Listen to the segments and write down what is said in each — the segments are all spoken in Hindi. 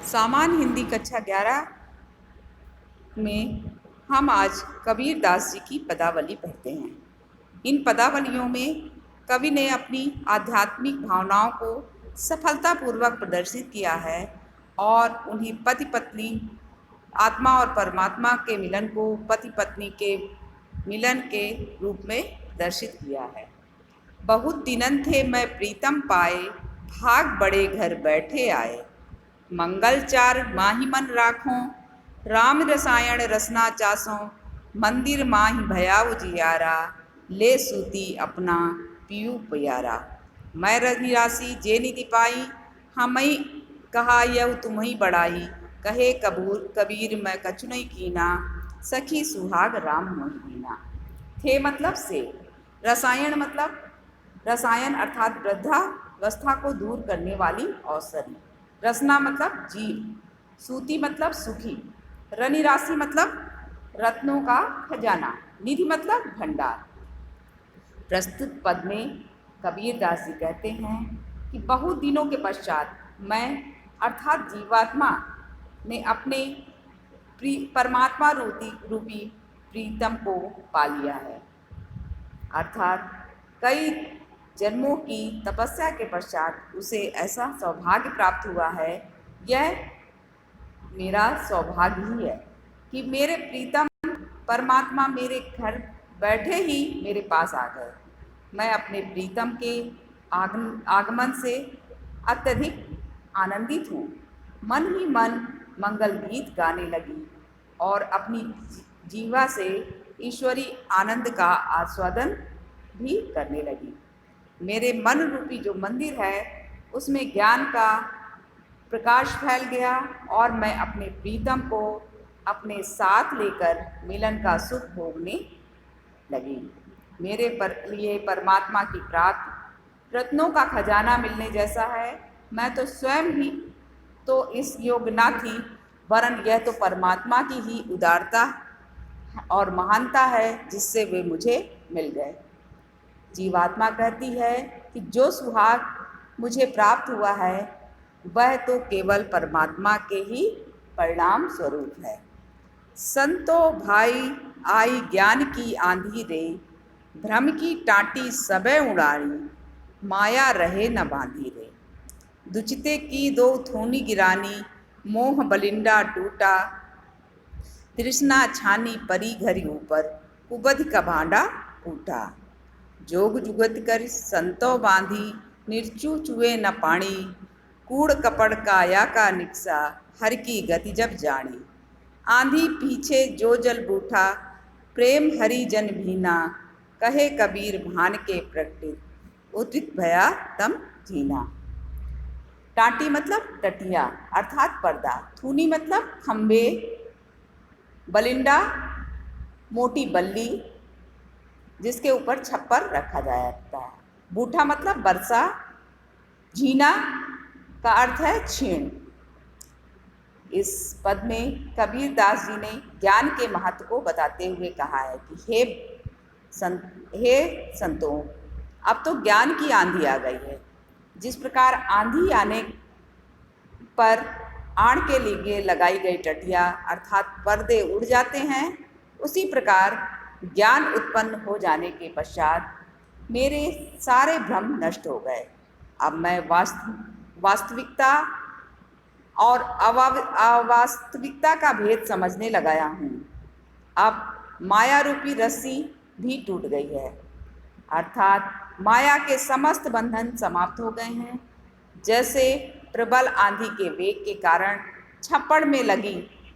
सामान्य हिंदी कक्षा 11 में हम आज कबीर दास जी की पदावली पढ़ते हैं। इन पदावलियों में कवि ने अपनी आध्यात्मिक भावनाओं को सफलतापूर्वक प्रदर्शित किया है और उन्हीं पति पत्नी आत्मा और परमात्मा के मिलन को पति पत्नी के मिलन के रूप में प्रदर्शित किया है। बहुत दिनन थे मैं प्रीतम पाए, भाग बड़े घर बैठे आए। मंगलचार माही मन राखों, राम रसायन रसना चासों। मंदिर माही भयाउ जियारा, ले सूती अपना पियू प्यारा। मैं रघिरासी जे निधि पाई, हमई कहा यऊ तुम्ही बड़ाई। कहे कबीर मैं कछु नहीं कीना, सखी सुहाग राम मोहि दीना। थे मतलब से, रसायन मतलब रसायन अर्थात वृद्धावस्था को दूर करने वाली औषधि। रसना मतलब जीव, सूती मतलब सुखी, रनि राशि मतलब रत्नों का खजाना, निधि मतलब भंडार। प्रस्तुत पद में कबीर दास जी कहते हैं कि बहुत दिनों के पश्चात मैं अर्थात जीवात्मा ने अपने परमात्मा रूपी प्रीतम को पा लिया है। अर्थात कई जन्मों की तपस्या के पश्चात उसे ऐसा सौभाग्य प्राप्त हुआ है। यह मेरा सौभाग्य ही है कि मेरे प्रीतम परमात्मा मेरे घर बैठे ही मेरे पास आ गए। मैं अपने प्रीतम के आगमन से अत्यधिक आनंदित हूँ। मन ही मन मंगल गीत गाने लगी और अपनी जीवा से ईश्वरी आनंद का आस्वादन भी करने लगी। मेरे मन रूपी जो मंदिर है उसमें ज्ञान का प्रकाश फैल गया और मैं अपने प्रीतम को अपने साथ लेकर मिलन का सुख भोगने लगी। मेरे लिए परमात्मा की प्राप्ति रत्नों का खजाना मिलने जैसा है। मैं तो स्वयं ही तो इस योग्य न थी, वरन यह तो परमात्मा की ही उदारता और महानता है जिससे वे मुझे मिल गए। जीवात्मा कहती है कि जो सुहाग मुझे प्राप्त हुआ है वह तो केवल परमात्मा के ही परिणाम स्वरूप है। संतो भाई आई ज्ञान की आंधी रे, भ्रम की टाटी सबे उड़ारी। माया रहे न बांधी रे, दुचिते की दो थूनी गिरानी। मोह बलिंडा टूटा, तृष्णा छानी परी घरी ऊपर। कुबध का भांडा फूटा, जोग जुगत कर संतो बांधी। निर्चू चुए न पानी, कूड़ कपड़ काया का निक्सा। हर की गति जब जानी, आंधी पीछे जो जल बूठा। प्रेम हरि जन भीना, कहे कबीर भान के प्रगटित। उदित भया तम जीना। टाटी मतलब टटिया अर्थात पर्दा, थूनी मतलब खंबे, बलिंडा मोटी बल्ली जिसके ऊपर छप्पर रखा जाता है। बूठा मतलब बरसा, झीना का अर्थ है छीण। इस पद में कबीर दास जी ने ज्ञान के महत्व को बताते हुए कहा है कि हे संतों, अब तो ज्ञान की आंधी आ गई है। जिस प्रकार आंधी आने पर आड़ के लिए लगाई गई टटिया अर्थात पर्दे उड़ जाते हैं, उसी प्रकार ज्ञान उत्पन्न हो जाने के पश्चात मेरे सारे भ्रम नष्ट हो गए। अब मैं वास्तविकता और अवास्तविकता का भेद समझने लगाया हूँ। अब माया रूपी रस्सी भी टूट गई है, अर्थात माया के समस्त बंधन समाप्त हो गए हैं। जैसे प्रबल आंधी के वेग के कारण छप्पड़ में लगी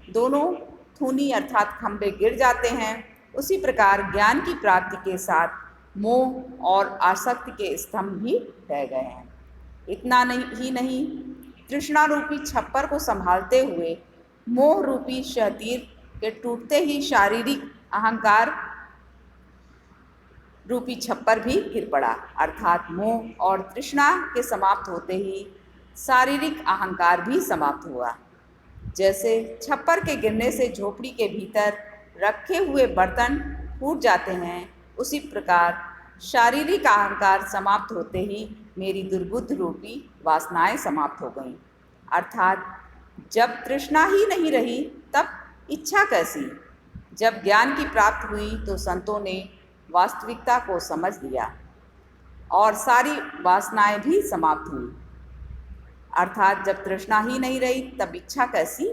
दोनों थूनी अर्थात खंभे गिर जाते हैं, उसी प्रकार ज्ञान की प्राप्ति के साथ मोह और आसक्ति के स्तंभ भी रह गए हैं। इतना नहीं, तृष्णा रूपी छप्पर को संभालते हुए मोह रूपी शतीर के टूटते ही शारीरिक अहंकार रूपी छप्पर भी गिर पड़ा, अर्थात मोह और तृष्णा के समाप्त होते ही शारीरिक अहंकार भी समाप्त हुआ। जैसे छप्पर के गिरने से झोपड़ी के भीतर रखे हुए बर्तन फूट जाते हैं, उसी प्रकार शारीरिक अहंकार समाप्त होते ही मेरी दुर्बुद्ध रूपी वासनाएं समाप्त हो गईं। अर्थात जब तृष्णा ही नहीं रही तब इच्छा कैसी। जब ज्ञान की प्राप्ति हुई तो संतों ने वास्तविकता को समझ लिया और सारी वासनाएं भी समाप्त हुई। अर्थात जब तृष्णा ही नहीं रही तब इच्छा कैसी।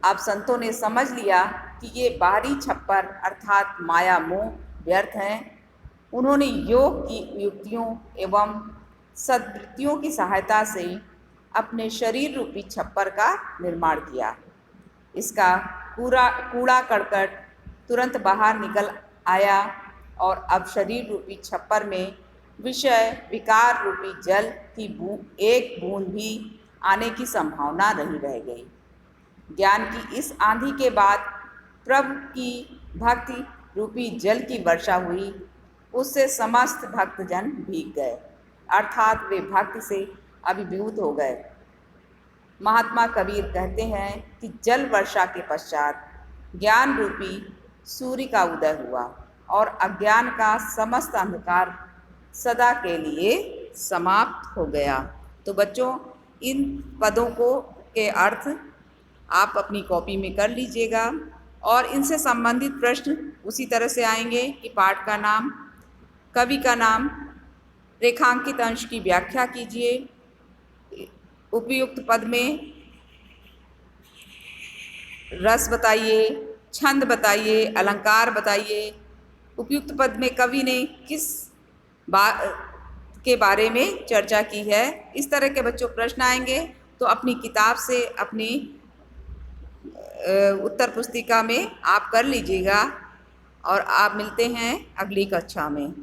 अब संतों ने समझ लिया कि ये बाहरी छप्पर अर्थात माया मोह व्यर्थ हैं। उन्होंने योग की युक्तियों एवं सद्वृत्तियों की सहायता से अपने शरीर रूपी छप्पर का निर्माण किया। इसका कूड़ा करकट तुरंत बाहर निकल आया और अब शरीर रूपी छप्पर में विषय विकार रूपी जल की एक बूंद भी आने की संभावना नहीं रह गई। ज्ञान की इस आंधी के बाद प्रभु की भक्ति रूपी जल की वर्षा हुई। उससे समस्त भक्तजन भीग गए अर्थात वे भक्ति से अभिभूत हो गए। महात्मा कबीर कहते हैं कि जल वर्षा के पश्चात ज्ञान रूपी सूर्य का उदय हुआ और अज्ञान का समस्त अंधकार सदा के लिए समाप्त हो गया। तो बच्चों, इन पदों के अर्थ आप अपनी कॉपी में कर लीजिएगा और इनसे संबंधित प्रश्न उसी तरह से आएंगे कि पाठ का नाम, कवि का नाम, रेखांकित अंश की व्याख्या कीजिए, उपयुक्त पद में रस बताइए, छंद बताइए, अलंकार बताइए, उपयुक्त पद में कवि ने किस के बारे में चर्चा की है। इस तरह के बच्चों प्रश्न आएंगे तो अपनी किताब से अपनी उत्तर पुस्तिका में आप कर लीजिएगा और आप मिलते हैं अगली कक्षा में।